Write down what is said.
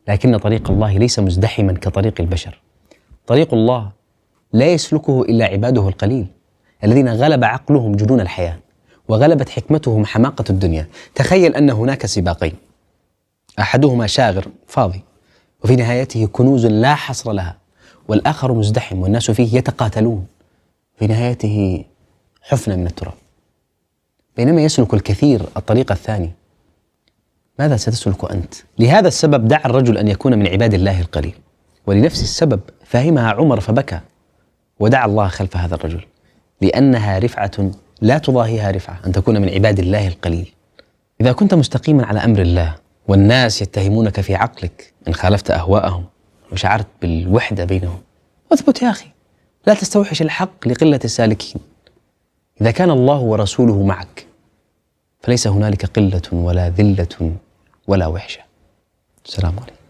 لكن طريق الله ليس مزدحما كطريق البشر. طريق الله لا يسلكه إلا عباده القليل الذين غلب عقلهم جنون الحياة وغلبت حكمتهم حماقة الدنيا. تخيل أن هناك سباقين، أحدهما شاغر فاضي وفي نهايته كنوز لا حصر لها، والآخر مزدحم والناس فيه يتقاتلون، في نهايته حفنة من التراب. بينما يسلك الكثير الطريق الثاني، ماذا ستسلك أنت؟ لهذا السبب دعا الرجل أن يكون من عباد الله القليل، ولنفس السبب فهمها عمر فبكى ودعا الله خلف هذا الرجل، لأنها رفعة لا تضاهيها رفعة أن تكون من عباد الله القليل. إذا كنت مستقيما على أمر الله والناس يتهمونك في عقلك إن خالفت أهواءهم وشعرت بالوحدة بينهم، اثبت يا أخي، لا تستوحش الحق لقلة السالكين. إذا كان الله ورسوله معك فليس هنالك قلة ولا ذلة ولا وحشة. السلام عليكم.